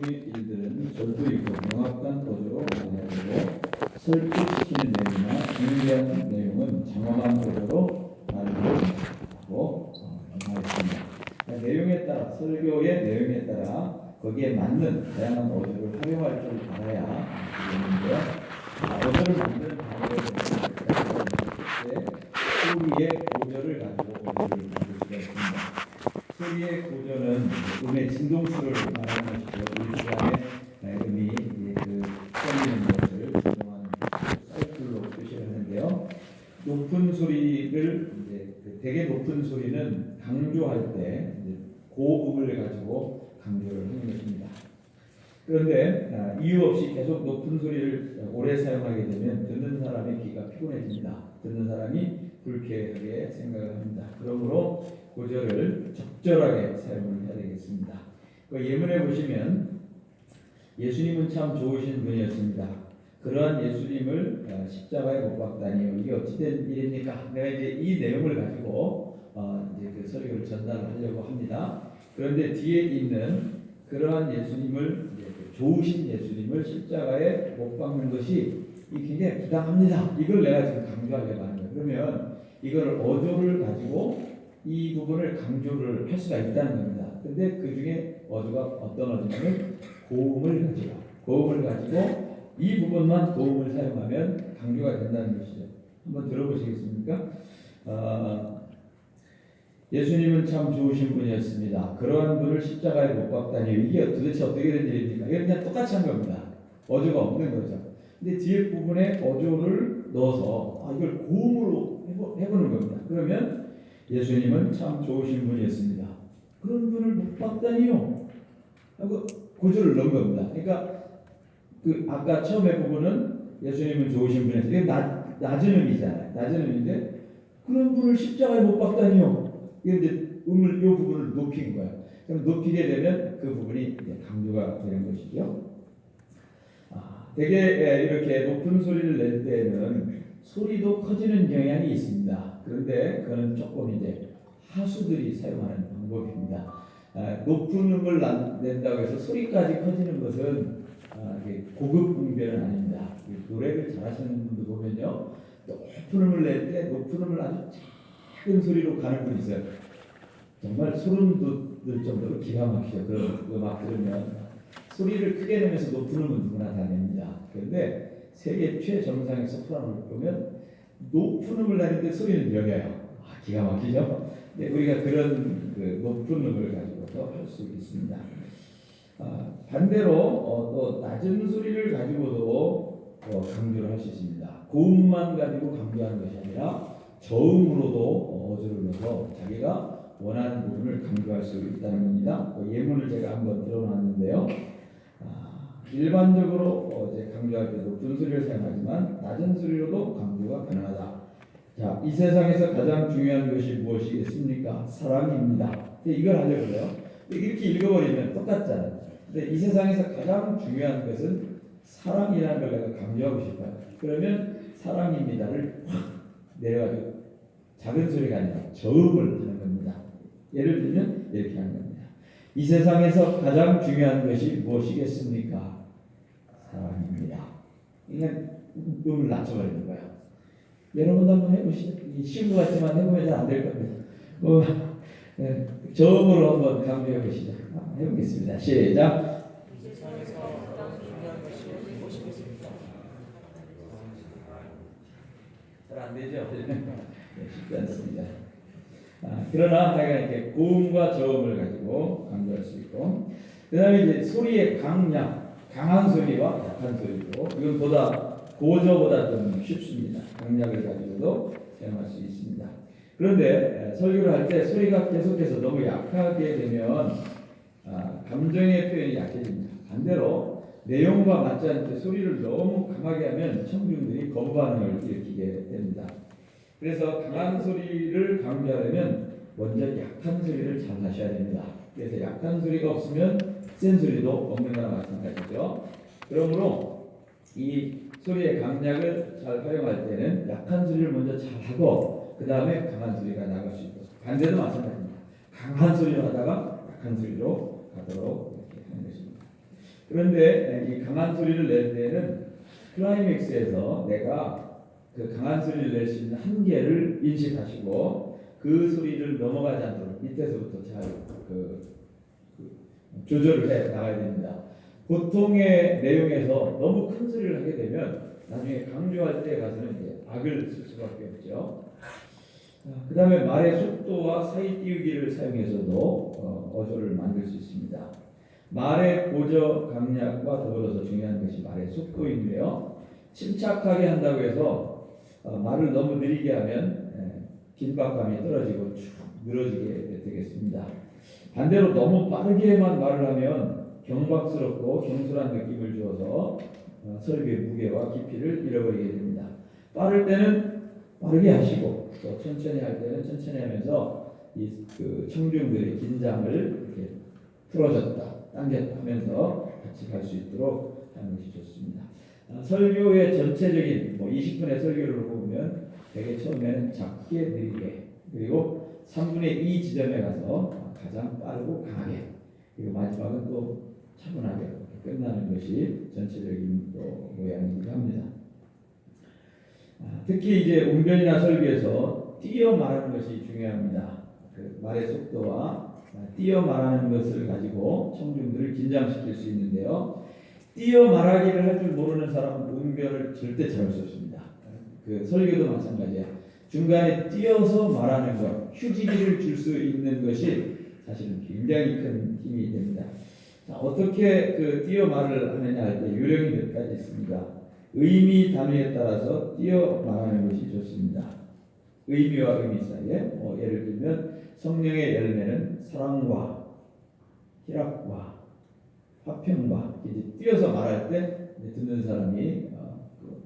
일들은 절도이고 명확한 거조로 만나야 되고 설득시키는 내용이나 중요한 내용은 장엄한 거조로 말하고 말했습니다. 그러니까 내용에 따라 설교의 내용에 따라 거기에 맞는 다양한 어조를 활용할 줄 알아야 되는데요. 어조를 만드는 방법에 소리의 고조를 가지고 어조를 만들 수가 있습니다. 소리의 고조는 음의 진동수를 말하는 것이고 이 시간에 음이 떨리는 것을 진동하는 사이클로 표시를 하는데요. 높은 소리를 되게 높은 소리는 강조할 때 고음을 가지고 강조를 하는 것입니다. 그런데 이유 없이 계속 높은 소리를 오래 사용하게 되면 듣는 사람의 귀가 피곤해집니다. 듣는 사람이 불쾌하게 생각을 합니다. 그러므로 고조를 적절하게 사용을 해야 되겠습니다. 예문에 보시면 예수님은 참 좋으신 분이었습니다. 그러한 예수님을 십자가에 못 박다니요. 이게 어찌된 일입니까? 내가 이제 이 내용을 가지고 이제 그 설교를 전달하려고 합니다. 그런데 뒤에 있는 그러한 예수님을 좋으신 예수님을 십자가에 못 박는 것이 굉장히 부당합니다. 이걸 내가 지금 강조하려고 하는 거예요. 그러면 이걸 어조를 가지고 이 부분을 강조를 할 수가 있다는 겁니다. 근데 그 중에 어조가 어떤 어조냐면 고음을 가지고 이 부분만 고음을 사용하면 강조가 된다는 것이죠. 한번 들어보시겠습니까? 예수님은 참 좋으신 분이었습니다. 그러한 분을 십자가에 못 박다니 이게 도대체 어떻게 된 일입니까? 이건 그냥 똑같이 한 겁니다. 어조가 없는 거죠. 근데 뒤에 부분에 어조를 넣어서 이걸 고음으로 해보는 겁니다. 그러면 예수님은 참 좋으신 분이었습니다. 그런 분을 못 박다니요 하고 고조를 넣은 겁니다. 그러니까 아까 처음에 부분은 예수님은 좋으신 분이었어요. 이게 낮은 음이잖아요. 낮은 음인데 그런 분을 십자가에 못 박다니요. 이게 이제 이 부분을 높인 거예요. 그럼 높이게 되면 그 부분이 이제 강조가 되는 것이죠. 되게 이렇게 높은 소리를 낼 때는 소리도 커지는 경향이 있습니다. 그런데 그건 조금 이제 하수들이 사용하는 방법입니다. 높은 음을 낸다고 해서 소리까지 커지는 것은 고급 응변은 아닙니다. 노래를 잘하시는 분들 보면요, 높은 음을 낼 때 높은 음을 아주 작은 소리로 가는 분이 있어요. 정말 소름 돋을 정도로 기가 막히죠. 그런 음악 들으면 소리를 크게 내면서 높은 음은 누구나 다 냅니다. 그런데 세계 최정상의 소프라노를 보면 높은 음을 내는데 소리는 여겨요. 기가 막히죠. 근데 우리가 그런 높은 음을 가지고서 할 수 있습니다. 반대로 또 낮은 소리를 가지고도 강조를 할 수 있습니다. 고음만 가지고 강조하는 것이 아니라 저음으로도 어조를 넣어서 자기가 원하는 부분을 강조할 수 있다는 겁니다. 예문을 제가 한번 들어놨는데요. 일반적으로 이제 강조할 때 높은 소리를 사용하지만 낮은 소리로도 강조가 가능하다. 자, 이 세상에서 가장 중요한 것이 무엇이겠습니까? 사랑입니다. 이걸 하려고 해요. 이렇게 읽어버리면 똑같잖아요. 근데 이 세상에서 가장 중요한 것은 사랑이라는 걸 내가 강조하고 싶어요. 그러면 사랑입니다를 확 내려가지고 작은 소리가 아니라 저음을 하는 겁니다. 예를 들면 이렇게 하는 겁니다. 이 세상에서 가장 중요한 것이 무엇이겠습니까? 사랑입니다. 그냥 음을 낮춰버리는 거예요. 여러분도 한번 해보시죠. 쉬운 것 같지만 해보면 잘 안 될 겁니다. 저음으로 한번 강조해 보시죠. 해보겠습니다. 시작. 이 세상에서 가장 중요한 것이 무엇이겠습니까? 잘 안 되죠? 쉽지 않습니다. 그러나 이렇게 고음과 저음을 가지고 강조할 수 있고, 그 다음에 이제 소리의 강약, 강한 소리와 약한 소리고, 이건 고저보다 좀 쉽습니다. 강약을 가지고도 사용할 수 있습니다. 그런데 설교를 할 때 소리가 계속해서 너무 약하게 되면 감정의 표현이 약해집니다. 반대로 내용과 맞지 않게 소리를 너무 강하게 하면 청중들이 거부 반응을 일으키게 됩니다. 그래서 강한 소리를 강조하려면 먼저 약한 소리를 잘 하셔야 됩니다. 그래서 약한 소리가 없으면 센 소리도 없는 거나 마찬가지죠. 그러므로 이 소리의 강약을 잘 활용할 때는 약한 소리를 먼저 잘 하고 그 다음에 강한 소리가 나갈 수 있고, 반대도 마찬가지입니다. 강한 소리로 하다가 약한 소리로 가도록 이렇게 하는 것입니다. 그런데 이 강한 소리를 낼 때는 클라이맥스에서 내가 그 강한 소리를 낼 수 있는 한계를 인식하시고 그 소리를 넘어가지 않도록 밑에서부터 잘 조절을 해 나가야 됩니다. 보통의 내용에서 너무 큰 소리를 하게 되면 나중에 강조할 때 가서는 이제 악을 쓸 수밖에 없죠. 그 다음에 말의 속도와 사이 띄우기를 사용해서도 어조를 만들 수 있습니다. 말의 고저 강약과 더불어서 중요한 것이 말의 속도인데요. 침착하게 한다고 해서 말을 너무 느리게 하면 긴박감이 떨어지고 쭉 늘어지게 되겠습니다. 반대로 너무 빠르게만 말을 하면 경박스럽고 경솔한 느낌을 주어서 설교의 무게와 깊이를 잃어버리게 됩니다. 빠를 때는 빠르게 하시고 또 천천히 할 때는 천천히 하면서 그 청중들의 긴장을 이렇게 풀어줬다, 당겼다 하면서 같이 갈 수 있도록 하는 것이 좋습니다. 설교의 전체적인 20분의 설교를 보면 되게 처음에는 작게 느리게 그리고 3분의 2 지점에 가서 가장 빠르고 강하게 그리고 마지막은 또 차분하게 끝나는 것이 전체적인 또 모양이기도 합니다. 특히 이제 웅변이나 설교에서 띄어 말하는 것이 중요합니다. 그 말의 속도와 띄어 말하는 것을 가지고 청중들을 긴장시킬 수 있는데요. 띄어 말하기를 할 줄 모르는 사람은 웅변을 절대 잘할 수 없습니다. 그 설교도 마찬가지야. 중간에 띄어서 말하는 것, 휴지기를 줄 수 있는 것이 사실은 굉장히 큰 힘이 됩니다. 자, 어떻게 그 띄어 말을 하느냐 할 때 요령이 몇 가지 있습니다. 의미 단위에 따라서 띄어 말하는 것이 좋습니다. 의미와 의미 사이에 예를 들면 성령의 열매는 사랑과 희락과 화평과 이제 띄어서 말할 때 듣는 사람이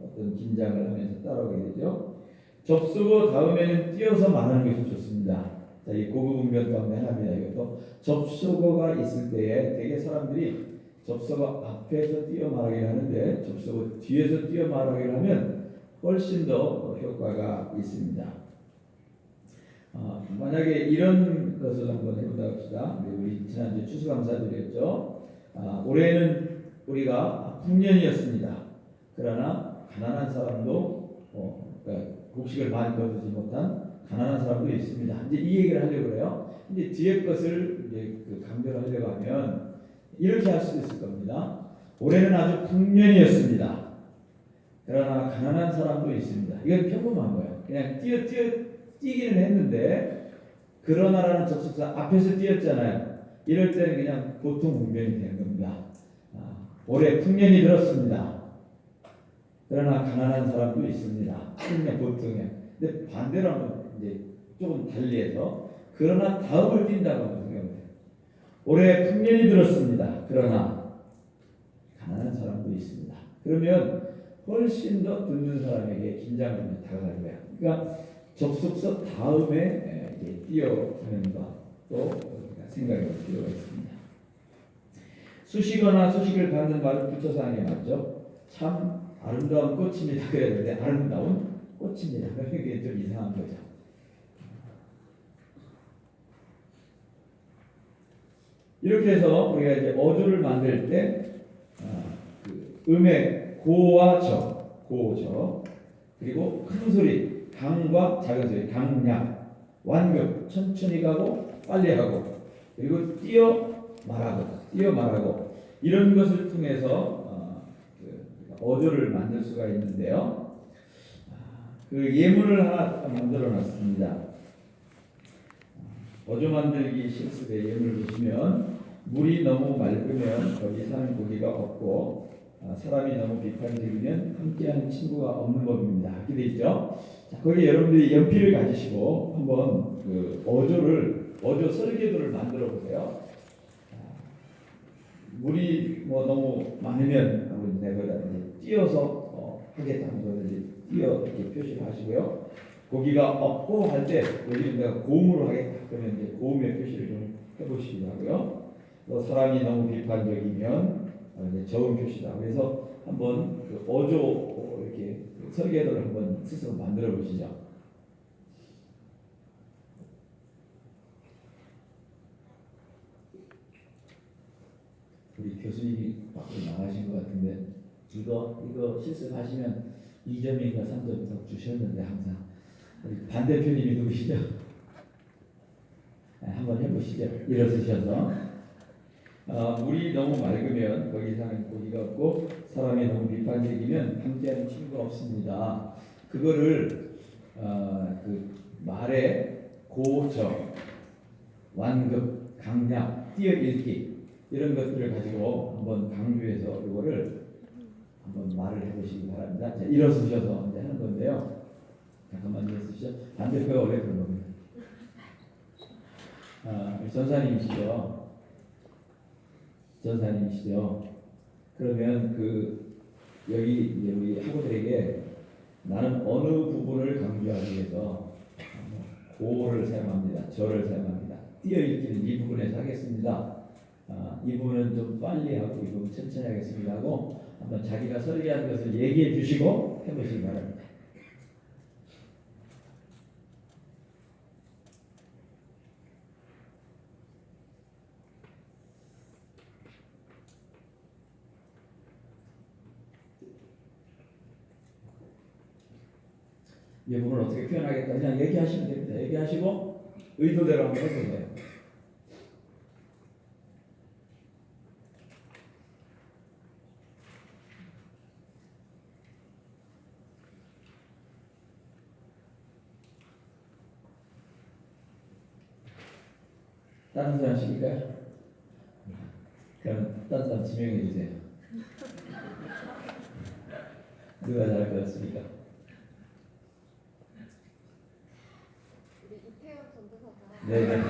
어떤 긴장을 하면서 따라오게 되죠. 접속어 다음에는 띄어서 말하는 것이 좋습니다. 자, 이 고급 웅변 가운데 하나입니다. 이것도 접속어가 있을 때에 되게 사람들이 접속어 앞에서 띄어 말하기를 하는데 접속어 뒤에서 띄어 말하기를 하면 훨씬 더 효과가 있습니다. 만약에 이런 것을 한번 해보자 합시다. 우리 지난주에 추수감사드렸죠. 올해는 우리가 풍년이었습니다. 그러나 가난한 사람도 그러니까 곡식을 많이 거두지 못한 가난한 사람도 있습니다. 이제 이 얘기를 하려고 해요. 이제 뒤에 것을 이제 강조하려고 하면 이렇게 할 수도 있을 겁니다. 올해는 아주 풍년이었습니다. 그러나 가난한 사람도 있습니다. 이건 평범한 거예요. 그냥 뛰기는 했는데 그러나라는 접속사 앞에서 띄었잖아요. 이럴 때는 그냥 보통 웅변이 되는 겁니다. 올해 풍년이 들었습니다. 그러나 가난한 사람도 있습니다. 그냥 보통이에요. 근데 반대로 하면 이제 조금 달리해서 그러나 다음을 띈다고 하면 생각해요. 올해 풍년이 들었습니다. 그러나 가난한 사람도 있습니다. 그러면 훨씬 더 듣는 사람에게 긴장감이 다가갈 거야. 그러니까 접속사 다음에 띄어주는 것도 생각해 볼 필요가 있습니다. 수식어나 수식을 받는 말을 붙여서 하는 게 맞죠? 참 아름다운 꽃입니다. 그래야 되는데 아름다운 꽃입니다. 이게 좀 이상한 거죠. 이렇게 해서 우리가 이제 어조를 만들 때 음의 고와 저, 그리고 큰 소리, 강과 작은 소리, 강약, 완급, 천천히 가고 빨리 가고, 그리고 뛰어 말하고 이런 것을 통해서 어조를 만들 수가 있는데요. 그 예문을 하나 만들어놨습니다. 어조 만들기 실습의 예문을 보시면 물이 너무 맑으면 거기 사는 고기가 없고 사람이 너무 비판적이면 함께하는 친구가 없는 법입니다. 이렇게 돼 있죠. 자, 거기 여러분들이 연필을 가지시고 한번 그 어조 설계도를 만들어 보세요. 물이 너무 많으면 내가 띄어서 하겠다는 것을 띄어 이렇게 표시를 하시고요. 고기가 없고 할 때 여기는 내가 고음으로 하겠다 그러면 이제 고음의 표시를 좀 해보시기도 하고요. 또 사람이 너무 비판적이면 이제 저음 표시다. 그래서 한번 그 어조 이렇게 설계도를 한번 스스로 만들어 보시죠. 우리 교수님이 밖으로 나가신 것 같은데 이거 실습하시면 2점인가 3점 더 주셨는데 항상 우리 반대표님이 누구시죠? 한번 해보시죠. 일어서셔서 물이 너무 맑으면 거기 사는 고기가 없고 사람이 너무 비판적이면 함께하는 친구가 없습니다. 그거를 그 말의 고저, 완급, 강약, 띄어읽기 이런 것들을 가지고 한번 강조해서 이거를 한번 말을 해보시기 바랍니다. 자, 일어서셔서 이제 하는 건데요. 잠깐만 일어서시죠. 반대표가 원래 그런 겁니다. 전사님이시죠. 그러면 여기 우리 학우들에게 나는 어느 부분을 강조하기 위해서 고를 사용합니다. 저를 사용합니다. 띄어읽기는 이 부분에서 하겠습니다. 이 부분은 좀 빨리 하고 이 부분 천천히 하겠습니다 하고 한번 자기가 설계한 것을 얘기해 주시고 해보시기 바랍니다. 이 부분을 어떻게 표현하겠다 그냥 얘기하시면 됩니다. 얘기하시고 의도대로 한번 해보세요. 다른 사람 시킬까요? 그럼 다른 사람 지명해 주세요. 누가 잘할 것 같습니까? 네네.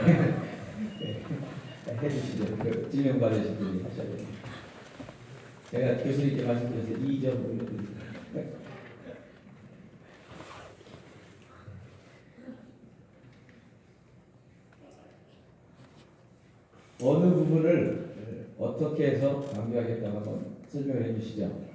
해주시죠. 그 지명 받으신 분이 하셔야 됩니다. 제가 교수님께 말씀드려서 2점 올려드립니다. 어느 부분을 어떻게 해서 강조하겠다고 한번 설명을 해주시죠.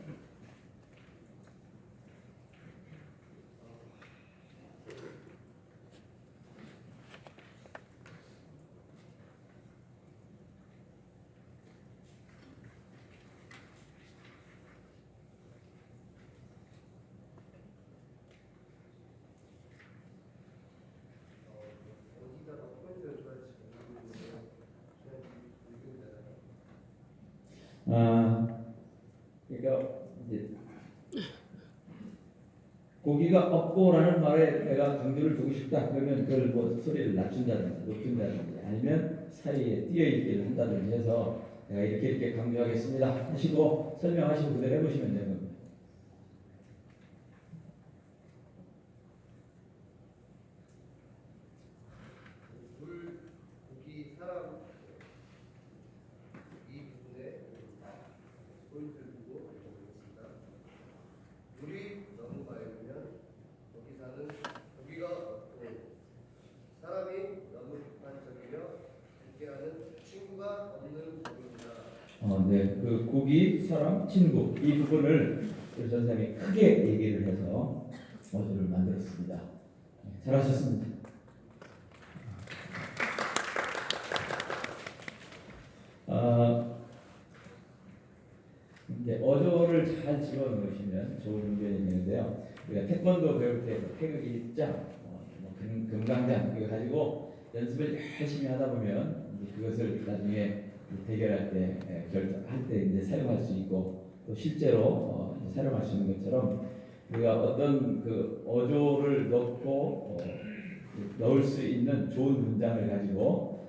그러니까 이제 고기가 없고라는 말에 내가 강조를 두고 싶다. 그러면 그걸 뭐 소리를 낮춘다든지 높인다든지 아니면 사이에 띄어있기를 한다든지 해서 내가 이렇게 강조하겠습니다 하시고 설명하시고 그대로 해보시면 되는 겁니다. 네, 그 고기, 사람, 친구 이 부분을 우리 전사님이 크게 얘기를 해서 어조를 만들었습니다. 네, 잘하셨습니다. 이제 어조를 잘 집어넣으시면 좋은 훈련이 되는데요. 우리가 태권도 배울 때 태극기 입장, 금강장 이거 가지고 연습을 열심히 하다 보면 그것을 나중에 대결할 때 결정할 때 이제 사용할 수 있고 또 실제로 사용할 수 있는 것처럼 우리가 어떤 그 어조를 넣을 수 있는 좋은 문장을 가지고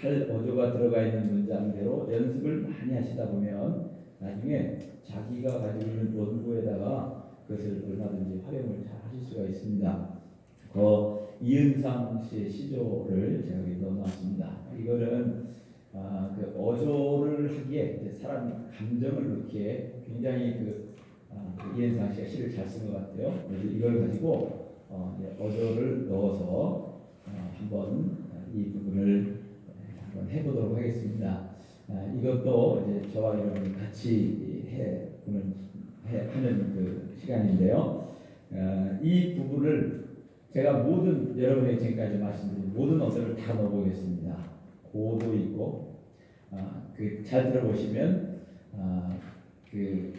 잘 어조가 들어가 있는 문장대로 연습을 많이 하시다 보면 나중에 자기가 가지고 있는 원고에다가 그것을 얼마든지 활용을 잘 하실 수가 있습니다. 이은상 씨의 시조를 제가 여기 넣어놨습니다. 이거는 그 어조를 하기에 사람 감정을 넣기에 굉장히 그 이은상 씨가 시를 잘 쓴 것 같아요. 그래서 이걸 가지고 어조를 넣어서 한번 이 부분을 한번 해보도록 하겠습니다. 이것도 이제 저와 여러분이 같이 하는 그 시간인데요. 이 부분을 제가 여러분에게 지금까지 말씀드린 모든 어조를 다 넣어보겠습니다. 고도 있고 잘 들어보시면 그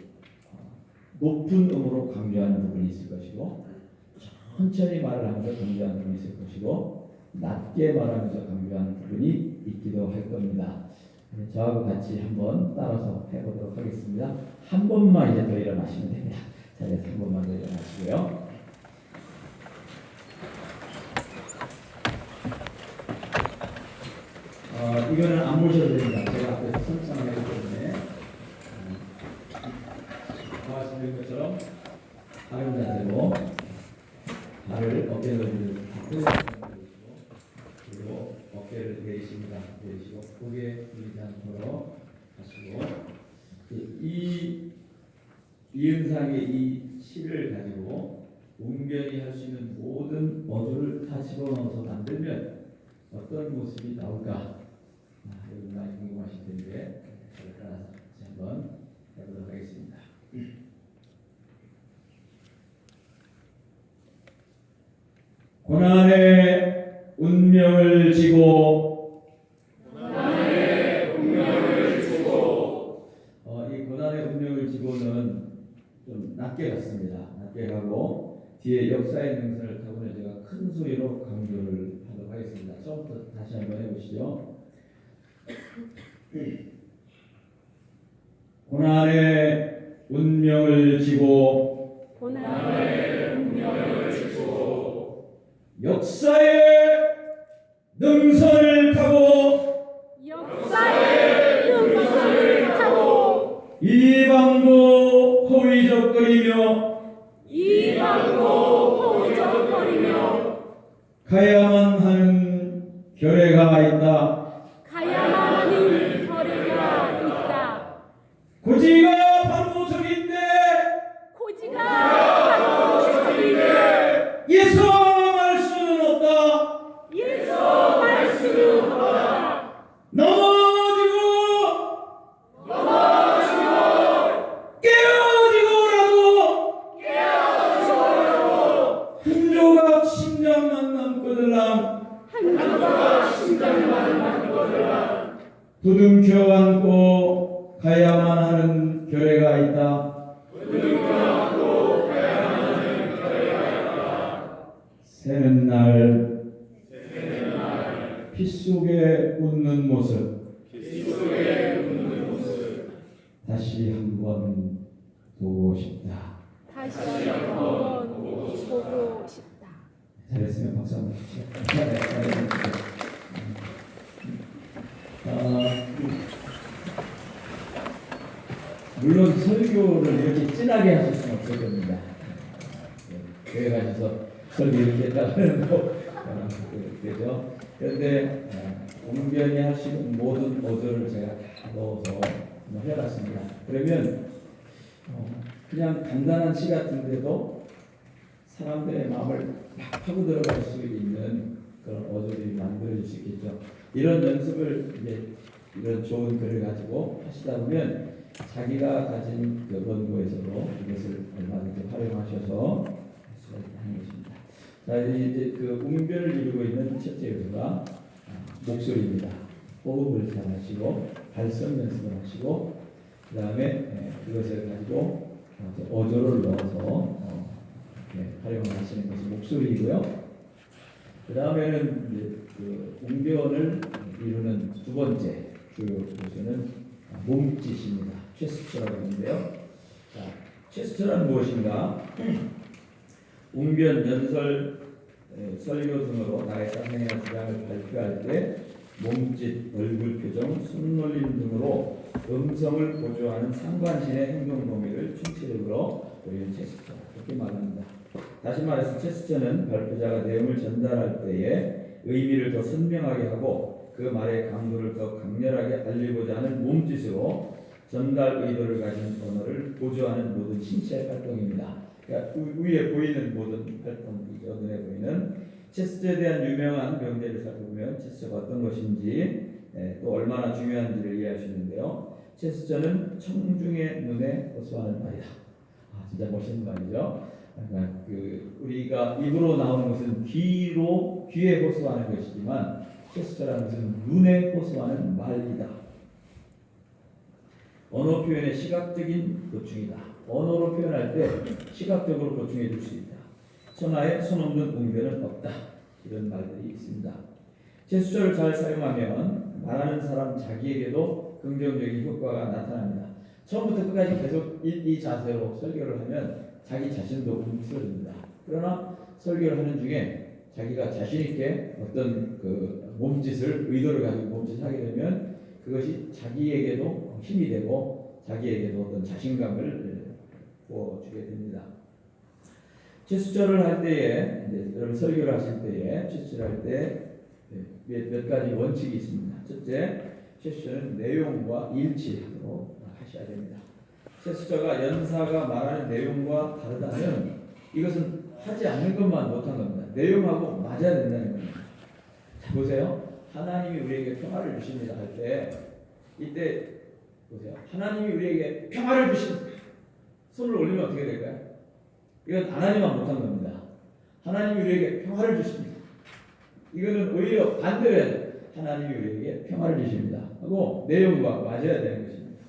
높은 음으로 강조하는 부분이 있을 것이고 천천히 말을 하면서 강조하는 부분이 있을 것이고 낮게 말하면서 강조하는 부분이 있기도 할 겁니다. 저하고 같이 한번 따라서 해보도록 하겠습니다. 한 번만 이제 더 일어나시면 됩니다. 자리에서 한 번만 더 일어나시고요. 이거는 안 모셔도 됩니다. 제가 앞에서 설명을 했기 때문에 말씀드린 것처럼 바른 자세로 발을 어깨 넓이를 그리고 어깨를 내리십니다. 내리시고 고개 들리지 않도록 하시고 이 이은상의 이 실을 가지고 웅변이 할 수 있는 모든 어조를 다 집어넣어서 만들면 어떤 모습이 나올까? 여러분 많이 궁금하실 텐데 저를 따라서 같이 한번 해보도록 하겠습니다. 고난의 운명을 지고 이 고난의 운명을 지고는 좀 낮게 갔습니다. 낮게 가고 뒤에 역사의 능선을 타고는 제가 큰 소리로 강조를 하도록 하겠습니다. 처음부터 다시 한번 해보시죠. 고난의 운명을 지고 역사의 능선을 타고 이방도 허위적거리며 가야만 하는 결례가 있다. 고지가 바로 저긴데 예수할 수는 없다. 넘어지고 깨어지고라도 한 조각 심장만 남거들랑 부둥켜 안고 가야만 하는 결례가 있다. 새는 날 피 속에 웃는 모습 다시 한번 보고 싶다. 잘했으면 박수 한번 주시죠. 물론 설교를 이렇게 진하게 하실 수는 없을 겁니다. 교회 가셔서 설교 이렇게 했다는 거 그죠? 그런데 웅변이 하시는 모든 어조를 제가 다 넣어서 해봤습니다. 그러면 그냥 간단한 시 같은데도 사람들의 마음을 막 파고 들어갈 수 있는 그런 어조들이 만들어질 수 있겠죠. 이런 연습을 이제 이런 좋은 글을 가지고 하시다 보면 자기가 가진 원고에서도 이것을 얼마든지 활용하셔서 할 수가 있다는 것입니다. 자, 이제 그 웅변을 이루고 있는 첫째 요소가 목소리입니다. 호흡을 잘 하시고 발성 연습을 하시고 그 다음에 그것을 가지고 어조를 넣어서 활용을 하시는 것이 목소리이고요. 그 다음에는 그 웅변을 이루는 두 번째 주요 요소는 몸짓입니다. 체스처라고 하는데요. 자, 체스처란 무엇인가? 웅변, 연설, 설교 등으로 나의 쌍행이나 주장을 발표할 때 몸짓, 얼굴 표정, 손놀림 등으로 음성을 보조하는 상반신의 행동 범위를 총체적으로 우리는 체스처 이렇게 말합니다. 다시 말해서 체스처는 발표자가 내용을 전달할 때에 의미를 더 선명하게 하고 그 말의 강도를 더 강렬하게 알리고자 하는 몸짓으로 전달 의도를 가진 언어를 보조하는 모든 신체 활동입니다. 그러니까 위에 보이는 모든 활동이죠. 눈에 보이는 체스터에 대한 유명한 명제를 살펴보면 체스터가 어떤 것인지 또 얼마나 중요한지를 이해할 수 있는데요. 체스터는 청중의 눈에 호소하는 말이다. 진짜 멋있는 말이죠. 그러니까 우리가 입으로 나오는 것은 귀에 호소하는 것이지만 체스터라는 것은 눈에 호소하는 말이다. 언어 표현의 시각적인 보충이다. 언어로 표현할 때 시각적으로 보충해 줄 수 있다. 천하에 손 없는 웅변은 없다. 이런 말들이 있습니다. 제스처를 잘 사용하면 말하는 사람 자기에게도 긍정적인 효과가 나타납니다. 처음부터 끝까지 계속 이 자세로 설교를 하면 자기 자신도 움츠러집니다. 그러나 설교를 하는 중에 자기가 자신 있게 어떤 그 몸짓을 의도를 가지고 몸짓을 하게 되면 그것이 자기에게도 힘이 되고 자기에게도 어떤 자신감을 부어주게 됩니다. 제스처를 할 때에 여러분 설교를 하실 때에 제스처를 할 때 몇 가지 원칙이 있습니다. 첫째, 제스처는 내용과 일치하도록 하셔야 됩니다. 제스처가 연사가 말하는 내용과 다르다면 이것은 하지 않는 것만 못한 겁니다. 내용하고 맞아야 된다는 겁니다. 자, 보세요. 하나님이 우리에게 평화를 주십니다 할 때 이때 보세요. 하나님이 우리에게 평화를 주십니다. 손을 올리면 어떻게 될까요? 이건 하나님만 못한 겁니다. 하나님이 우리에게 평화를 주십니다. 이거는 오히려 반대로 해야 돼요. 하나님이 우리에게 평화를 주십니다 하고 내용과 맞아야 되는 것입니다.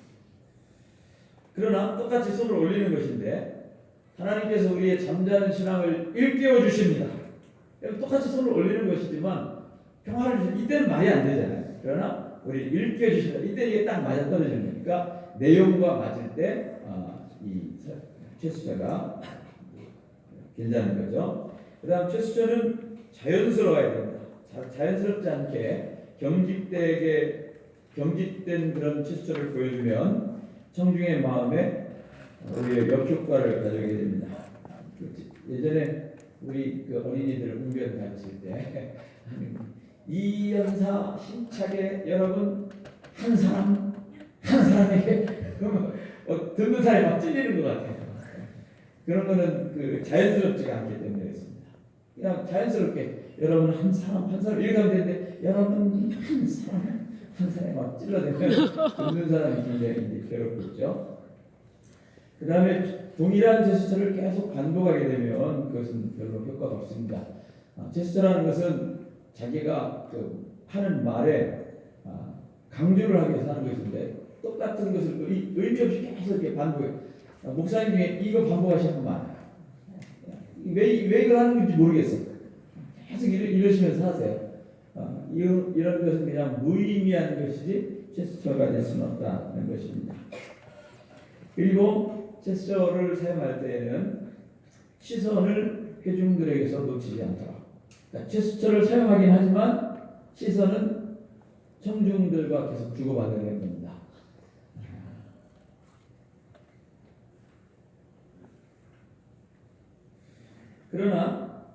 그러나 똑같이 손을 올리는 것인데 하나님께서 우리의 잠자는 신앙을 일깨워 주십니다. 똑같이 손을 올리는 것이지만 평화를 주십니다. 이때는 말이 안 되잖아요. 그러나 우리를 일깨워 주십니다. 이때 이게 딱 맞아 떨어지는 거니까 내용과 맞을 때 이 제스처가 괜찮은 거죠. 그 다음 제스처는 자연스러워야 됩니다. 자연스럽지 않게 경직된 그런 제스처를 보여주면 청중의 마음에 오히려 역효과를 가져오게 됩니다. 예전에 우리 그 어린이들 웅변 가르칠 때 이연사 힘차게 여러분 한 사람에게 듣는 사람이 막 찔리는 것 같아요. 그런 거는 그 자연스럽지가 않기 때문에 그렇습니다. 그냥 자연스럽게 여러분 한 사람 이렇게 하면 되는데 여러분 한 사람에 막 찔러대면 듣는 사람이 굉장히 괴롭겠죠. 그 다음에 동일한 제스처를 계속 반복하게 되면 그것은 별로 효과가 없습니다. 제스처라는 것은 자기가 그 하는 말에 강조를 하기 위해서 하는 것인데 똑같은 것을 의미 없이 계속 이렇게 반복해요. 목사님 중에 이거 반복하시는 분 많아요. 왜 이걸 하는 건지 모르겠어요. 계속 이러시면서 하세요. 이런 것은 그냥 무의미한 것이지 제스처가 될 수는 없다는 것입니다. 그리고 제스처를 사용할 때에는 시선을 회중들에게서 놓치지 않도록. 그러니까 제스처를 사용하긴 하지만 시선은 청중들과 계속 주고받아야 되는 겁니다. 그러나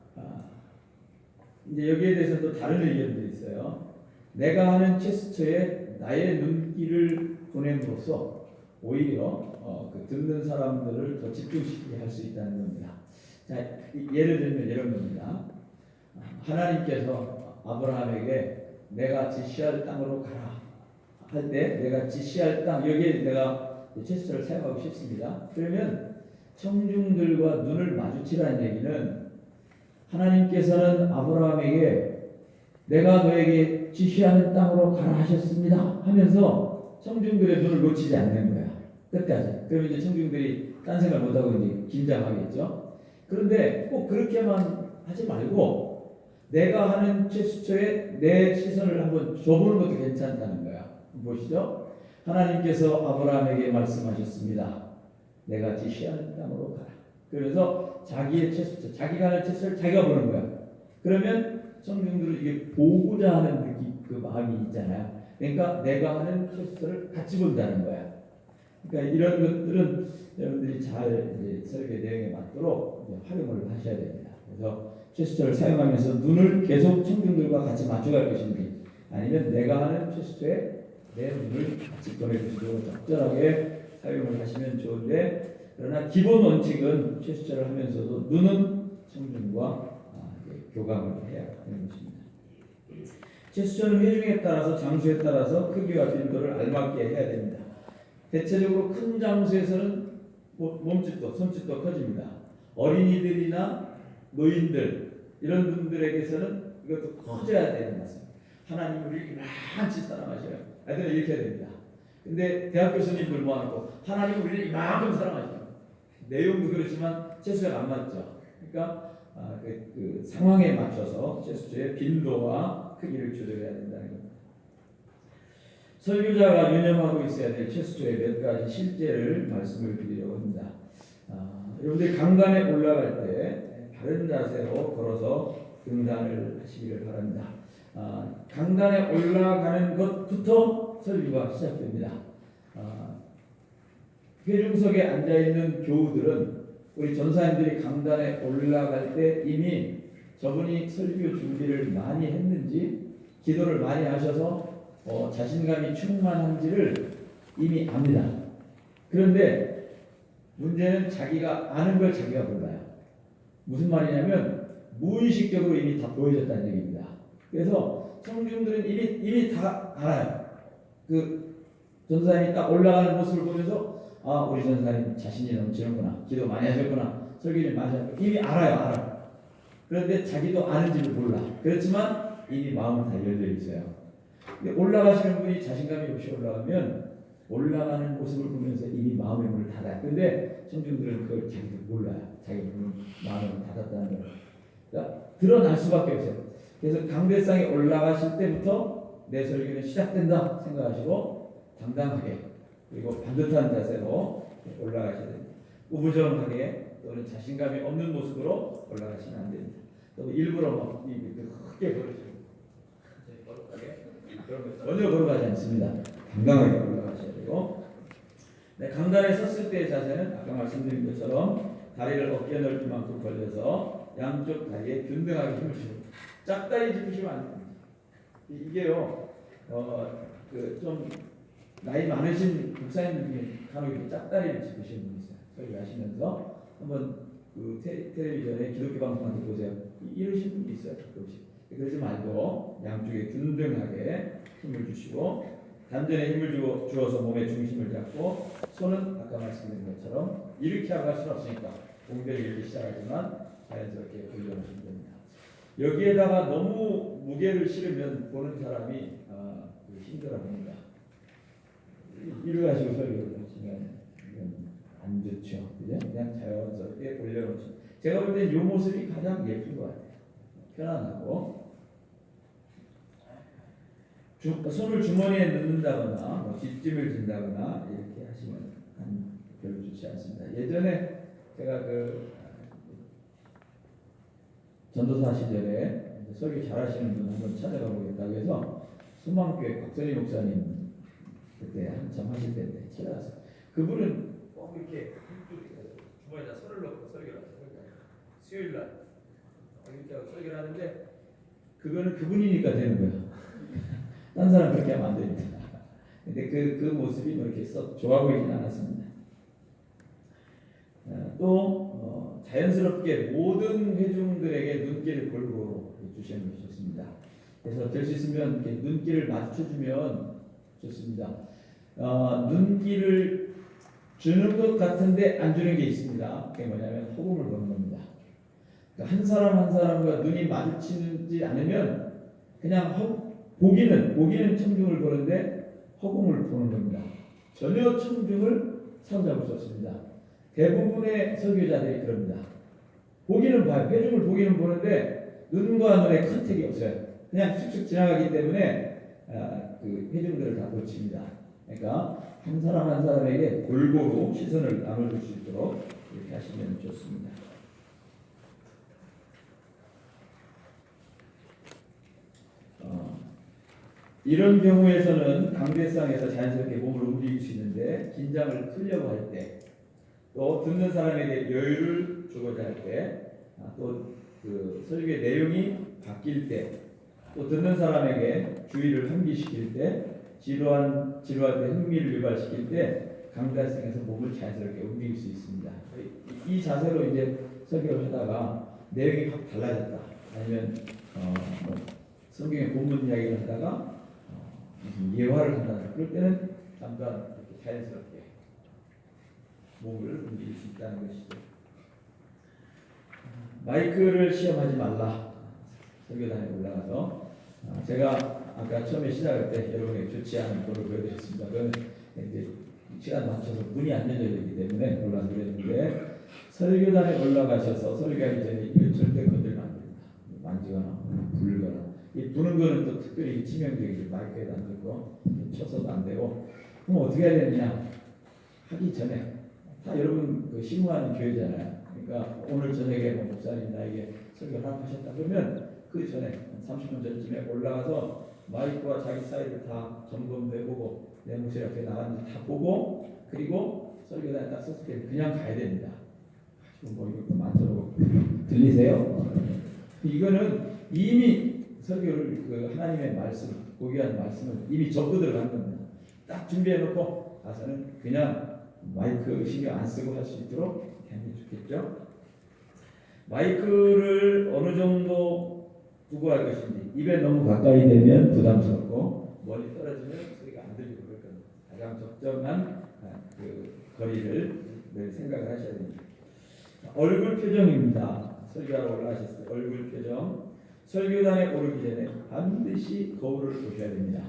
이제 여기에 대해서 또 다른 의견들이 있어요. 내가 하는 제스처에 나의 눈길을 보냄으로써 오히려 그 듣는 사람들을 더 집중시키게 할 수 있다는 겁니다. 자, 예를 들면 이런 겁니다. 하나님께서 아브라함에게 내가 지시할 땅으로 가라 할 때 내가 지시할 땅 여기에 내가 제스처를 사용하고 싶습니다. 그러면 청중들과 눈을 마주치라는 얘기는 하나님께서는 아브라함에게 내가 너에게 지시하는 땅으로 가라 하셨습니다 하면서 청중들의 눈을 놓치지 않는 거야. 끝까지. 그러면 이제 청중들이 딴 생각 못하고 이제 긴장하겠죠. 그런데 꼭 그렇게만 하지 말고 내가 하는 제스처에 내 시선을 한번 줘보는 것도 괜찮다는 거야. 보시죠. 하나님께서 아브라함에게 말씀하셨습니다. 내가 지시하는 땅으로 가라. 그래서 자기의 제스처, 자기가 하는 제스처를 자기가 보는 거야. 그러면 청중들은 이게 보고자 하는 느낌, 그 마음이 있잖아요. 그러니까 내가 하는 제스처를 같이 본다는 거야. 그러니까 이런 것들은 여러분들이 잘 이제 설교 내용에 맞도록 이제 활용을 하셔야 됩니다. 그래서 제스처를 사용하면서 눈을 계속 청중들과 같이 맞춰갈 것인지 아니면 내가 하는 제스처에 내 눈을 같이 보내주시고 적절하게 사용을 하시면 좋은데 그러나 기본 원칙은 제스처를 하면서도 눈은 청중과 교감을 해야 하는 것입니다. 제스처는 회중에 따라서 장소에 따라서 크기와 빈도를 알맞게 해야 됩니다. 대체적으로 큰 장소에서는 몸짓도 손짓도 커집니다. 어린이들이나 노인들 이런 분들에게서는 이것도 커져야 되는 것입니다. 하나님 우리 많이 사랑하셔요. 하여튼 이렇게 해야 됩니다. 근데 대학 교수님들 모아놓고 하나님 우리를 이만큼 사랑하시죠. 내용도 그렇지만 채수가 안 맞죠. 그러니까 그 상황에 맞춰서 채수의 빈도와 크기를 조절해야 된다는 겁니다. 설교자가 유념하고 있어야 될 채수의 몇 가지 실제를 말씀을 드리려고 합니다. 여러분들 강단에 올라갈 때 바른 자세로 걸어서 등단을 하시기를 바랍니다. 강단에 올라가는 것부터 설교가 시작됩니다. 회중석에 앉아있는 교우들은 우리 전사님들이 강단에 올라갈 때 이미 저분이 설교 준비를 많이 했는지 기도를 많이 하셔서 자신감이 충만한지를 이미 압니다. 그런데 문제는 자기가 아는 걸 자기가 몰라요. 무슨 말이냐면 무의식적으로 이미 다 보여졌다는 얘기입니다. 그래서 성중들은 이미 다 알아요. 그 전사님이 딱 올라가는 모습을 보면서 우리 전사님 자신이 넘치는구나, 기도 많이 하셨구나, 설교를 많이 하셨구나, 이미 알아요. 그런데 자기도 아는지를 몰라. 그렇지만 이미 마음은 다 열려 있어요. 근데 올라가시는 분이 자신감이 없이 올라가면 올라가는 모습을 보면서 이미 마음의 문을 닫아요. 근데 성중들은 그걸 자기도 몰라요. 자기 마음을 닫았다는 걸. 그러니까 드러날 수밖에 없어요. 그래서 강대상에 올라가실 때부터 내 설교는 시작된다 생각하시고 당당하게 그리고 반듯한 자세로 올라가셔야 됩니다. 우부정하게 또는 자신감이 없는 모습으로 올라가시면 안 됩니다. 또 일부러 막 크게 걸으시고 전혀 걸어가지 않습니다. 당당하게 올라가셔야 되고, 강단에 섰을 때의 자세는 아까 말씀드린 것처럼 다리를 어깨 넓이만큼 벌려서 양쪽 다리에 균등하게 힘을 주고 짝다리 짚으시면 안 됩니다. 이게요, 좀 나이 많으신 목사님들 중에 간혹 이렇게 짝다리를 짚으시는 분이 있어요. 설교하시면서 한번 그 텔레비전에 기독교 방송한테 보세요. 이러신 분이 있어요. 가끔씩. 그러지 말고 양쪽에 균등하게 힘을 주시고 단전에 힘을 주어서 몸의 중심을 잡고 손은 아까 말씀드린 것처럼 이렇게 하고 할 수는 없으니까 공백이 이렇게 시작하지만 자연스럽게 올려놓으시면 됩니다. 여기에다가 너무 무게를 실으면 보는 사람이 힘들어합니다. 이를 가지고 설교를 하시면 안 좋죠. 그냥 자연스럽게 올려놓으시면 제가 볼 땐 이 모습이 가장 예쁜 것 같아요. 편안하고 손을 주머니에 넣는다거나 뒷짐을 진다거나 이렇게 하시면 별로 좋지 않습니다. 예전에 제가 전도사 시절에 설교 잘하시는 분 한번 찾아가 보겠다고 해서 소망교회 박선희 목사님 그때 한참 하실 때인데 찾아갔어요. 그분은 꼭 이렇게 주머니에다 손을 넣고 설교를 하세요. 수요일날 이렇게 하고 설교를 하는데 그거는 그분이니까 되는 거예요. 딴 사람 그렇게 하면 안 됩니다. 근데 그 모습이 뭐 이렇게 썩 좋아 보이진 않았습니다. 또 자연스럽게 모든 회중들에게 눈길을 골고루 주시는 것이 좋습니다. 그래서 될 수 있으면 이렇게 눈길을 맞춰주면 좋습니다. 눈길을 주는 것 같은데 안 주는 게 있습니다. 그게 뭐냐면 호흡을 보는 겁니다. 그러니까 한 사람 한 사람과 눈이 마주치지 않으면 그냥 보기는 청중을 보는데 허공을 보는 겁니다. 전혀 청중을 사로잡을 수 없습니다. 대부분의 설교자들이 그럽니다. 보기는 봐요. 회중을 보기는 보는데 눈과 눈의 컨택이 없어요. 그냥 쑥쑥 지나가기 때문에 그 회중들을 다 놓칩니다. 그러니까 한 사람 한 사람에게 골고루 시선을 나눠줄 수 있도록 이렇게 하시면 좋습니다. 이런 경우에서는 강대상에서 자연스럽게 몸을 움직일 수 있는데 긴장을 풀려고 할 때, 또 듣는 사람에게 여유를 주고자 할 때, 또 그 설교의 내용이 바뀔 때, 또 듣는 사람에게 주의를 환기시킬 때, 지루할 때 흥미를 유발시킬 때 강대상에서 몸을 자연스럽게 움직일 수 있습니다. 이 자세로 이제 설교를 하다가 내용이 확 달라졌다. 아니면 성경의 본문 이야기를 하다가 무슨 예화를 한다. 그럴 때는 잠깐 이렇게 자연스럽게 몸을 움직일 수 있다는 것이죠. 마이크를 시험하지 말라. 설교단에 올라가서 제가 아까 처음에 시작할 때 여러분에게 좋지 않은 거를 보여드렸습니다. 그건 이제 시간 맞춰서 문이 안 열려야 되기 때문에 올라드렸는데 설교단에 올라가셔서 설교하기 전에 이거 절대 건들면 안 됩니다. 만지거나 불거나 이 부는 거는 또 특별히 치명적이죠. 마이크에도 안 들고 쳐서도 안 되고 그럼 어떻게 해야 되느냐 하기 전에 다 여러분 그 신무하는 교회잖아요. 그러니까 오늘 저녁에 뭐 목사님 나에게 설교를 하셨다 그러면 그 전에 30분 전쯤에 올라가서 마이크와 자기 사이를 다 점검도 해보고 내 목소리 어떻게 나가는지 다 보고 그리고 설교단에 딱 섰을 때 그냥 가야 됩니다. 뭐 이것도 만져보고 들리세요? 이거는 이미 설교를 그 하나님의 말씀, 고귀한 말씀을 이미 적고 들어간 겁니다. 딱 준비해놓고 가서는 그냥 마이크 신경 안 쓰고 할 수 있도록 하면 좋겠죠. 마이크를 어느 정도 두고 할 것인지 입에 너무 가까이 되면 부담스럽고 멀리 떨어지면 소리가 안 들리고 그럴 겁니다. 가장 적정한 그 거리를 늘 생각을 하셔야 됩니다. 얼굴 표정입니다. 설교하러 올라가셨을 때 얼굴 표정. 설교단에 오르기 전에 반드시 거울을 보셔야 됩니다.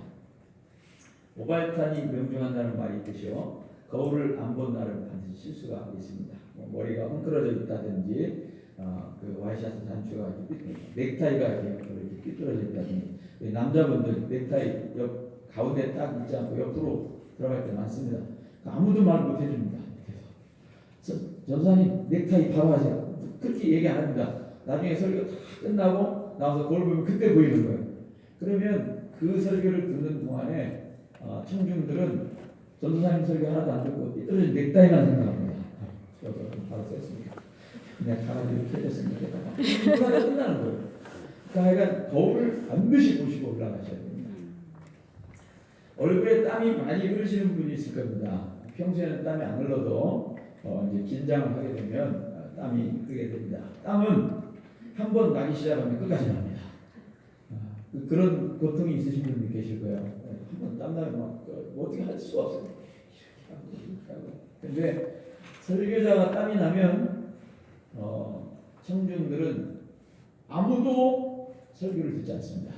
오발탄이 명중한다는 말이 있듯이요. 거울을 안 본 날은 반드시 실수가 있습니다. 머리가 헝클어져 있다든지 그 와이셔츠 단추가 넥타이가 이렇게 삐뚤어져 있다든지 남자분들 넥타이 옆 가운데 딱 있지 않고 옆으로 들어갈 때 많습니다. 아무도 말 못 해줍니다. 전사님 넥타이 바로 하세요. 그렇게 얘기 안 합니다. 나중에 설교 다 끝나고 나와서 거울 보면 그때 보이는 거예요. 그러면 그 설교를 듣는 동안에 청중들은 전도사님 설교 하나도 안 듣고 삐뚤어진 넥타이만 생각합니다. 저도 바로 썼습니다. 그냥 가라지로 펴졌으면 되다가 그러다 끝나는 거예요. 그러니까 거울을 반드시 보시고 올라가셔야 됩니다. 얼굴에 땀이 많이 흐르시는 분이 있을 겁니다. 평소에는 땀이 안 흘러도 이제 긴장을 하게 되면 땀이 흐르게 됩니다. 땀은 한 번 나기 시작하면 끝까지 납니다. 그런 고통이 있으신 분들 계실 거예요. 한 번 땀 나면 뭐 어떻게 할 수 없어요. 근데 설교자가 땀이 나면 청중들은 아무도 설교를 듣지 않습니다.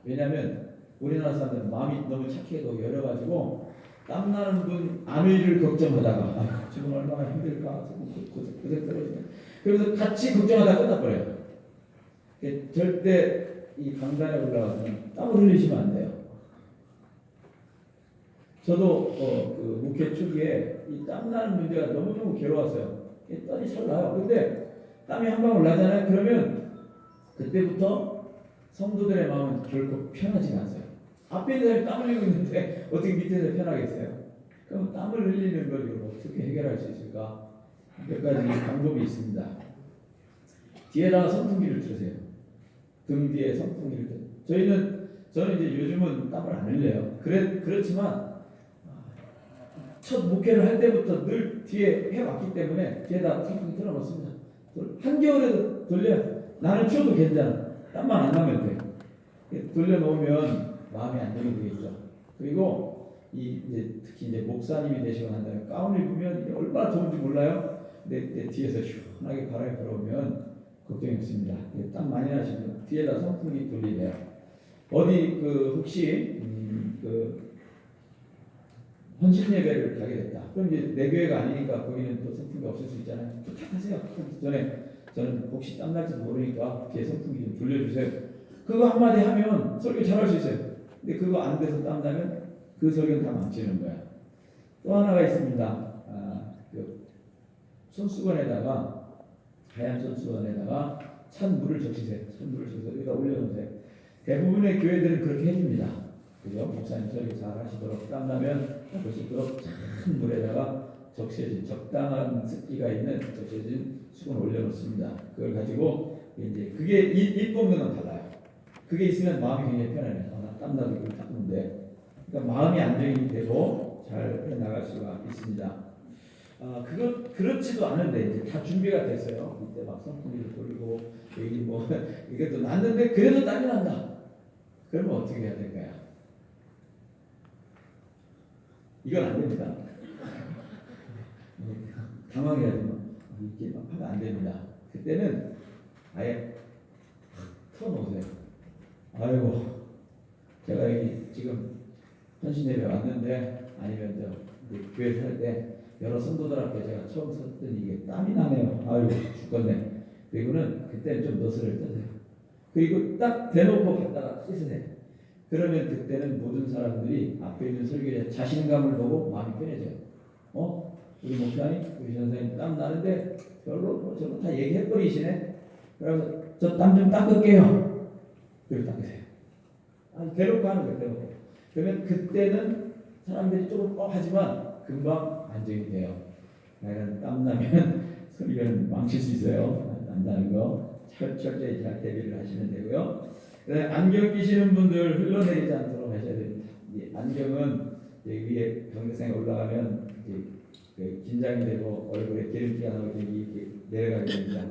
왜냐하면 우리나라 사람들은 마음이 너무 착해도 열어가지고 땀나는 분 아내를 걱정하다가 지금 얼마나 힘들까 고생 떨어지네. 그래서 같이 걱정하다가 끝나버려요. 절대 이 강단에 올라가서는 땀을 흘리시면 안 돼요. 저도 그 목회 초기에 이 땀나는 문제가 너무너무 괴로웠어요. 땀이 잘 나요. 근데 땀이 한 방울 나잖아요. 그러면 그때부터 성도들의 마음은 결코 편하지가 않아요. 앞에 있는 사람이 땀 흘리고 있는데 어떻게 밑에서 편하겠어요? 그럼 땀을 흘리는 걸 어떻게 해결할 수 있을까? 몇 가지 방법이 있습니다. 뒤에다가 선풍기를 틀으세요. 등 뒤에 선풍기를 틀어요. 저는 이제 요즘은 땀을 안 흘려요. 그렇지만 첫 목회를 할 때부터 늘 뒤에 해왔기 때문에 뒤에다 선풍기 틀어놓습니다. 한겨울에도 돌려요. 나는 추워도 괜찮아. 땀만 안 나면 돼. 돌려놓으면 마음이 안정이 되겠죠. 그리고 이제 특히 이제 목사님이 되시고 난 다음에 가운을 입으면 얼마나 더운지 몰라요. 내 뒤에서 시원하게 바람이 불어오면 걱정이 없습니다. 땀 많이 나시면 뒤에다 선풍기 돌리래요. 어디 혹시 헌신 예배를 가게 됐다. 그럼 이제 내 교회가 아니니까 거기는 또 선풍기 없을 수 있잖아요. 부탁하세요. 저는 혹시 땀 날지도 모르니까 뒤에 선풍기 좀 돌려주세요. 그거 한마디 하면 설교 잘할 수 있어요. 근데 그거 안 돼서 땀 나면 그 설교는 다 망치는 거야. 또 하나가 있습니다. 손수건에다가 하얀 손수건에다가 찬 물을 적시세요. 찬 물을 적셔서 여기다 올려놓으세요. 대부분의 교회들은 그렇게 해줍니다. 그죠? 목사님 설교 잘 하시도록 땀 나면 볼 수 있도록 찬 물에다가 적셔진 적당한 습기가 있는 적셔진 수건 올려놓습니다. 그걸 가지고 이제 그게 입 뽑는 건 달라요. 그게 있으면 마음이 굉장히 편해요. 땀 나도 이걸 닦는데, 그러니까 마음이 안정이 되고 잘 나갈 수가 있습니다. 그렇지도 않은데 이제 다 준비가 됐어요. 이때 막 선풍기를 돌리고 여기 뭐 이것도 났는데 그래도 땀이 난다. 그러면 어떻게 해야 될까요? 이건 안 됩니다. 당황해야 돼요. 이렇게 막 하면 안 됩니다. 그때는 아예 틀어놓으세요. 아이고, 제가 여기 지금 헌신 예배 왔는데 아니면 이제 교회 살 때 여러 성도들 앞에 제가 처음 섰더니 이게 땀이 나네요. 아유 죽겠네. 그리고는 그때는 좀 너스를 떠세요. 그리고 딱 대놓고 갔다가 씻으세요. 그러면 그때는 모든 사람들이 앞에 있는 설교자 자신감을 보고 마음이 편해져요. 우리 목사님, 우리 선생님 땀 나는데 별로 저거 다 얘기해버리시네. 그래서 저 땀 좀 닦을게요. 그리고 닦으세요. 아니 대놓고 하는 거예요. 대놓고. 그러면 그때는 사람들이 조금 하지만 금방 안정이 돼요. 약간 땀 나면 설교는 망칠 수 있어요. 난다는 거 철저히 잘 대비를 하시면 되고요. 안경 끼시는 분들 흘러내리지 않도록 하셔야 됩니다. 이 안경은 위에 경계선에 올라가면 이제 긴장이 되고 얼굴에 기름기가 나오고 이렇게 내려가게 됩니다.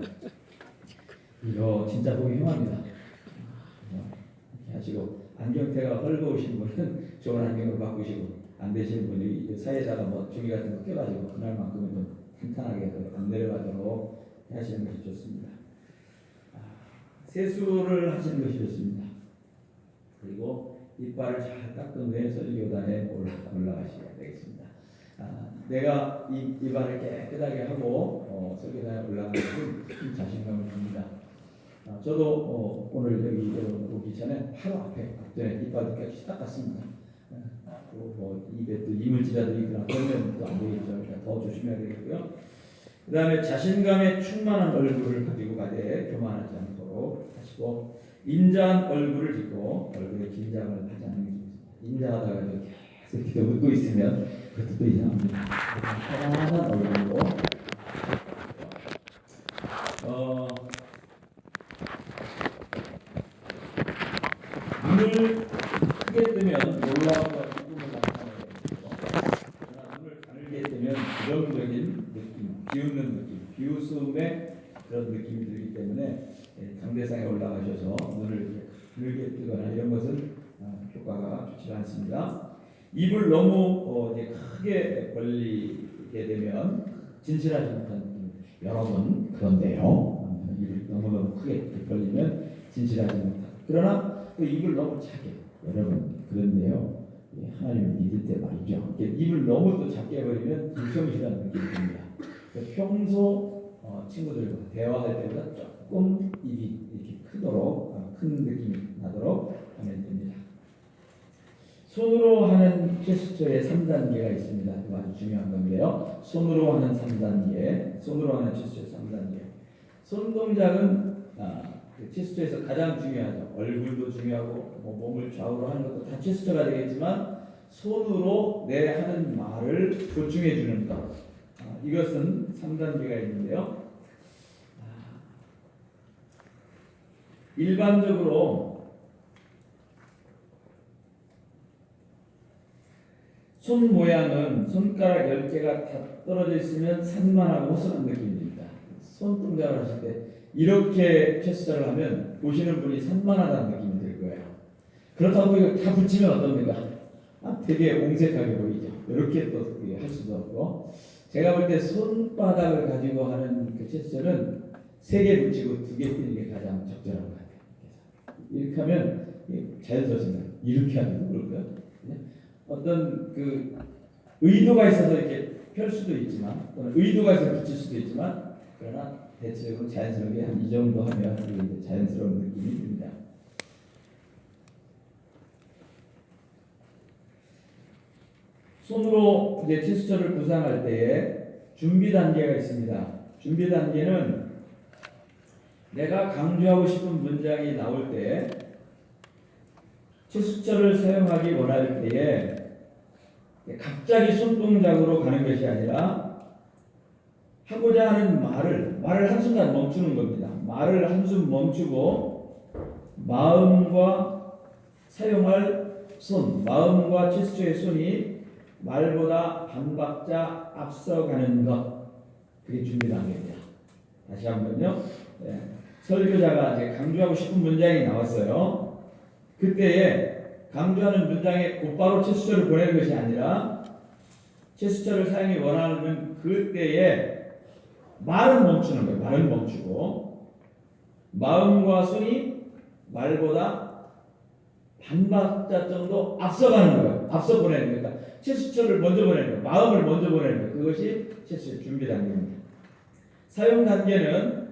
이거 진짜 보기 흉합니다. 이렇게 하시고 안경테가 헐거우신 분은 좋은 안경을 바꾸시고 안 되시는 분이 사이에다가 뭐 종이 같은 거 껴가지고 그날만큼은 좀 탄탄하게 안 내려가도록 하시는 것이 좋습니다. 세수를 하시는 것이 좋습니다. 그리고 이빨을 잘 닦은 후에 설교단에 올라가셔야 되겠습니다. 내가 입안을 깨끗하게 하고 설교단에 올라가는 것은 큰 자신감을 줍니다. 저도 오늘 여기 오기 전에 바로 앞에 이빨을 깨끗이 닦았습니다. 뭐 입에 또 이물질이라도 있거나 그러면 또 안 되겠죠. 그러니까 더 조심해야 되겠고요. 그 다음에 자신감에 충만한 얼굴을 가지고 가되 교만하지 않도록 하시고 인자한 얼굴을 짓고 얼굴에 긴장을 하지 않는 게 좋습니다. 인자하다가 계속 이렇게 웃고 있으면 그것도 또 이상합니다. 편안한 얼굴로 눈을 크게 뜨면 놀라움과 기쁨을 나타내요. 그러나 눈을 가늘게 뜨면 부정적인 느낌, 비웃는 느낌, 비웃음의 그런 느낌이 들기 때문에 강대상에 올라가셔서 눈을 가늘게 뜨거나 이런 것은 효과가 좋지 않습니다. 입을 너무 이제 크게 벌리게 되면 진실하지 못한 느낌. 여러분 그런데요. 입을 너무 크게 벌리면 진실하지 못한. 그러나 또 입을 너무 작게. 여러분 그런데요. 하나님을 믿을 때 말이죠. 입을 너무 또 작게 버리면 불성실한 느낌이 듭니다. 평소 친구들과 대화할 때보다 조금 입이 이렇게 크도록 큰 느낌이 나도록 하면 됩니다. 손으로 하는 제스처의 3단계가 있습니다. 이거 아주 중요한 건데요. 손으로 하는 3단계, 손으로 하는 제스처의 3단계. 손 동작은 제스처에서 가장 중요하죠. 얼굴도 중요하고 몸을 좌우로 하는 것도 다 제스처가 되겠지만 손으로 내 하는 말을 보충해 주는 것. 이것은 3단계가 있는데요. 일반적으로 손 모양은 손가락 10개가 다 떨어져 있으면 산만하고 호소한 느낌입니다. 손 동작을 하실 때 이렇게 제스처를 하면 보시는 분이 산만하다는 느낌이 들 거예요. 그렇다고 이거 다 붙이면 어떻습니까? 되게 옹색하게 보이죠. 이렇게 또 할 수도 없고, 제가 볼 때 손바닥을 가지고 하는 그 제스처는 3개 붙이고 2개 띄는 게 가장 적절한 것 같아요. 이렇게 하면 자연스럽습니다. 이렇게 하기도 그렇고요. 어떤 그 의도가 있어서 이렇게 펼 수도 있지만, 또는 의도가 있어서 붙일 수도 있지만, 그러나 대체적으로 자연스럽게 한 이 정도 하면 자연스러운 느낌이 듭니다. 손으로 이제 제스처를 구상할 때에 준비 단계가 있습니다. 준비 단계는 내가 강조하고 싶은 문장이 나올 때 제스처를 사용하기 원할 때에 갑자기 손동작으로 가는 것이 아니라 하고자 하는 말을 한순간 멈추는 겁니다. 말을 한숨 멈추고 마음과 사용할 손, 마음과 제스처의 손이 말보다 반 박자 앞서가는 것, 그게 준비 단계입니다. 다시 한번요. 설교자가 이제 강조하고 싶은 문장이 나왔어요. 그때에 강조하는 문장에 곧바로 제스처를 보내는 것이 아니라 제스처를 사용이 원하는 그때에 말은 멈추는 거예요. 말은 멈추고 마음과 손이 말보다 반 박자 정도 앞서가는 거예요. 앞서 보내는 거니까 제스처를 먼저 보내는 거예요. 마음을 먼저 보내는 거예요. 그것이 제스처 준비 단계입니다. 사용 단계는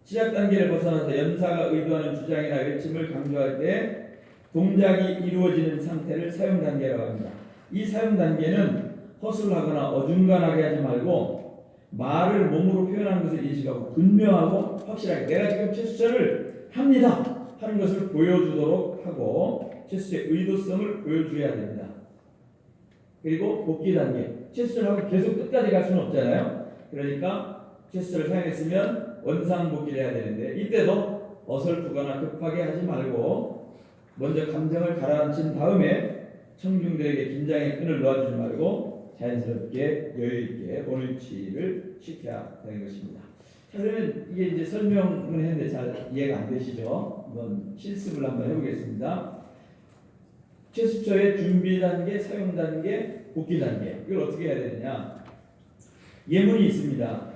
시작 단계를 벗어나서 연사가 의도하는 주장이나 외침을 강조할 때 동작이 이루어지는 상태를 사용 단계라고 합니다. 이 사용 단계는 허술하거나 어중간하게 하지 말고 말을 몸으로 표현하는 것을 인식하고 분명하고 확실하게 내가 지금 제스처를 합니다 하는 것을 보여주도록 하고 제스처의 의도성을 보여줘야 됩니다. 그리고 복귀 단계, 제스처를 하고 계속 끝까지 갈 수는 없잖아요. 그러니까 제스처를 사용했으면 원상 복귀를 해야 되는데 이때도 어설프거나 급하게 하지 말고 먼저 감정을 가라앉힌 다음에 청중들에게 긴장의 끈을 놓아주지 말고 자연스럽게 여유있게 원위치를 시켜야 되는 것입니다. 자, 그러면 이게 이제 설명을 했는데 잘 이해가 안 되시죠? 한번 실습을 한번 해보겠습니다. 제스처의 준비 단계, 사용 단계, 복귀 단계. 이걸 어떻게 해야 되느냐? 예문이 있습니다.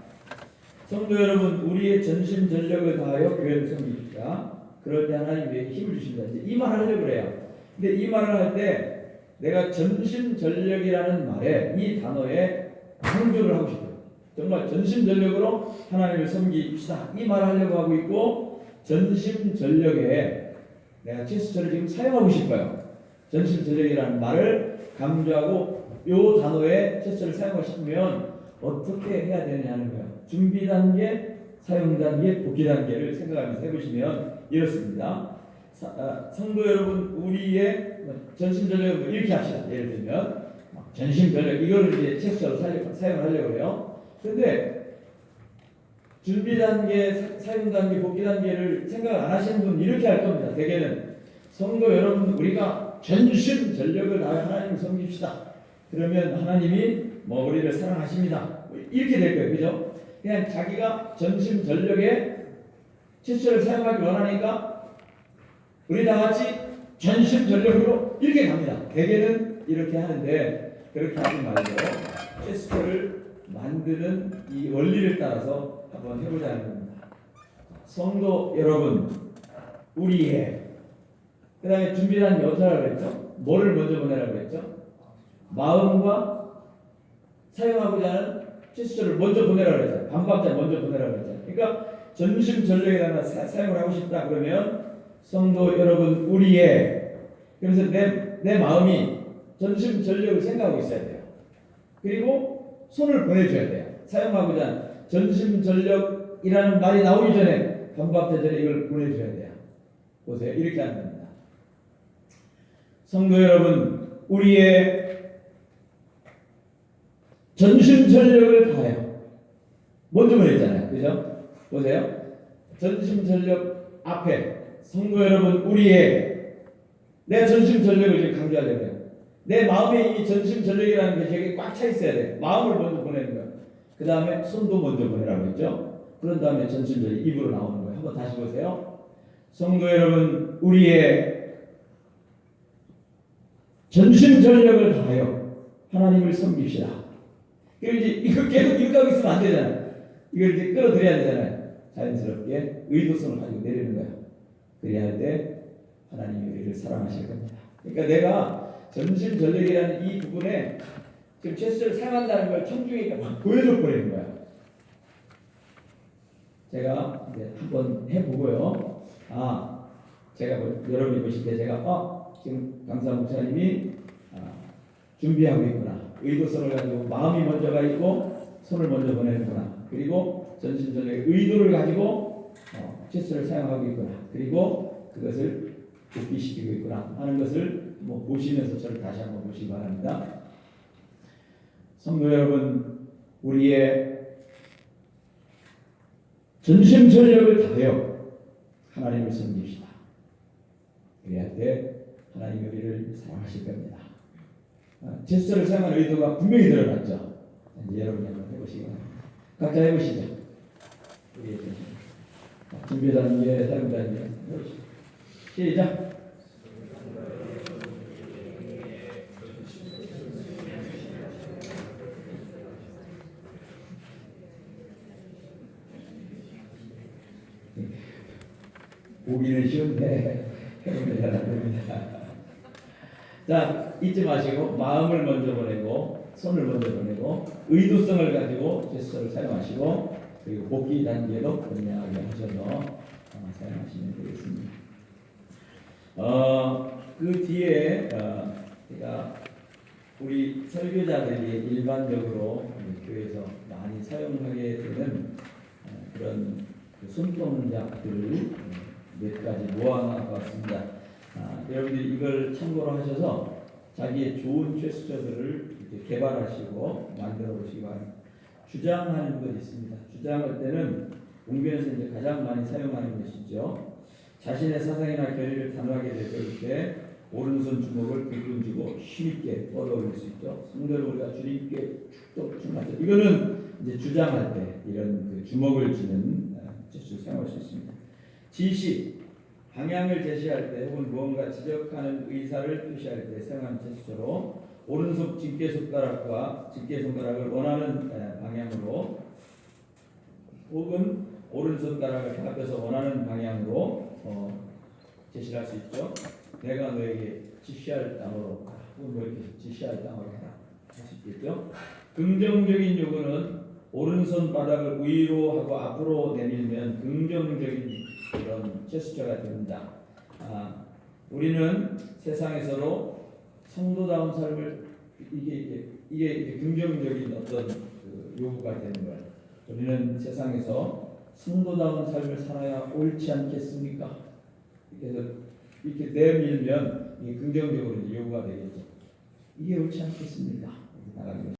성도 여러분, 우리의 전심 전력을 다하여 교회를 섬깁시다. 그럴 때 하나님 우리에게 힘을 주십니다. 이제 이 말을 하려고 그래요. 근데 이 말을 할 때 내가 전심 전력이라는 말에 이 단어에 강조를 하고 싶어요. 정말 전심 전력으로 하나님을 섬깁시다. 이 말을 하려고 하고 있고 전심 전력에 내가 제스처를 지금 사용하고 싶어요. 전심 전력이라는 말을 강조하고 이 단어에 제스처를 사용하고 싶으면 어떻게 해야 되느냐는 거예요. 준비 단계, 사용 단계, 복귀 단계를 생각하면서 해보시면 이렇습니다. 성도 여러분, 우리의 전심 전력을 이렇게 합시다. 예를 들면 전심 전력 이거를 이제 제스처로 사용을 하려고 해요. 그런데 준비 단계, 사용 단계, 복귀 단계를 생각을 안 하시는 분 이렇게 할 겁니다. 대개는 성도 여러분, 우리가 전심 전력을 다해 하나님을 섬깁시다. 그러면 하나님이 뭐 우리를 사랑하십니다. 이렇게 될 거예요. 그죠? 그냥 자기가 전심 전력에 제스처를 사용하기 원하니까 우리 다 같이 전심 전력으로 이렇게 갑니다. 대개는 이렇게 하는데 그렇게 하지 말고 제스처를 만드는 이 원리를 따라서 한번 해보자는 겁니다. 성도 여러분, 우리의 그 다음에 준비란 여자라고 했죠? 뭐를 먼저 보내라고 했죠? 마음과 사용하고자 하는 제스처를 먼저 보내라고 했죠. 반박자 먼저 보내라고 했죠. 그러니까 전심 전력에다가 사용을 하고 싶다 그러면 성도 여러분, 우리의 그래서 내 마음이 전심 전력을 생각하고 있어야 돼요. 그리고 손을 보내줘야 돼요. 사용하고자 하는 전심 전력이라는 말이 나오기 전에 반박자 전에 이걸 보내줘야 돼요. 보세요. 이렇게 하는 겁니다. 성도 여러분, 우리의 전심 전력을 다해요. 먼저 보냈잖아요. 그죠? 보세요. 전심 전력 앞에 성도 여러분, 우리의 내 전심 전력을 지금 강조하려고 해요. 내 마음에 이미 전심 전력이라는 게 저기 꽉 차 있어야 돼. 마음을 먼저 보내는 거예요. 그 다음에 손도 먼저 보내라고 했죠. 그런 다음에 전심 전력 입으로 나오는 거예요. 한번 다시 보세요. 성도 여러분, 우리의 전심 전력을 다하여 하나님을 섬깁시다. 그리고 이제 이거 계속 이렇게 하고 있으면 안 되잖아요. 이걸 이제 끌어들여야 되잖아요. 자연스럽게 의도성을 가지고 내리는 거예요. 그래야 할 때 하나님이 우리를 사랑하실 겁니다. 그러니까 내가 전심 전력이라는 이 부분에 지금 제스처를 사용한다는 걸 청중에게 막 보여줘 버리는 거예요. 제가 이제 한번 해보고요. 제가 여러분이 보실 때 제가 지금 강사 목사님이 준비하고 있구나. 의도성을 가지고 마음이 먼저가 있고 손을 먼저 보내는구나. 그리고 전심 전력의 의도를 가지고 제스처를 사용하고 있구나. 그리고 그것을 복귀시키고 있구나 하는 것을 보시면서 저를 다시 한번 보시기 바랍니다. 성도 여러분, 우리의 전심 전력을 다하여 하나님을 섬깁시다. 그래야 할 때 하나님이 우리를 사랑하실 겁니다. 제스처를 사용한 의도가 분명히 드러났죠. 이제 여러분이 한번 해보시기 바랍니다. 각자 해보시죠. 우리의 준비하는 게 다른 게 해보시죠. 시작. 보기는 쉬운데 해보면 잘 안 됩니다. 자, 잊지 마시고 마음을 먼저 보내고 손을 먼저 보내고 의도성을 가지고 제스처를 사용하시고 그리고 복귀 단계도 분명하게 하셔서 사용하시면 되겠습니다. 그 뒤에 제가 우리 설교자들이 일반적으로 교회에서 많이 사용하게 되는 그런 그 손동작들을 몇 가지 모아놨습니다. 여러분들이 이걸 참고로 하셔서 자기의 좋은 제스처들을 이렇게 개발하시고 만들어 보시기 바랍니다. 주장하는 것이 있습니다. 주장할 때는 공변에서 이제 가장 많이 사용하는 것이죠. 자신의 사상이나 결의를 단호하게 내세울 때 오른손 주먹을 긁어주고 힘있게 뻗어올릴 수 있죠. 성도를 우리가 주님께 축복 충만하죠. 이거는 이제 주장할 때 이런 그 주먹을 쥐는 제스처를 사용할 수 있습니다. 지시, 방향을 제시할 때 혹은 무언가 지적하는 의사를 표시할 때 사용하는 제스처로 오른손 집게손가락과 집게손가락을 원하는 방향으로 혹은 오른손가락을 합해서 원하는 방향으로 제시를 할 수 있죠. 내가 너에게 지시할 땅으로 가라. 혹은 뭐 이렇게 지시할 땅으로 가라. 할 수 있겠죠. 긍정적인 요구는 오른손 바닥을 위로 하고 앞으로 내밀면 긍정적인 그런 제스처가 됩니다. 우리는 세상에서도 성도다운 삶을 이게 긍정적인 어떤 그 요구가 되는 거예요. 우리는 세상에서 성도다운 삶을 살아야 옳지 않겠습니까? 그래서 이렇게 내밀면 이게 긍정적으로 요구가 되겠죠. 이게 옳지 않겠습니까? 나가는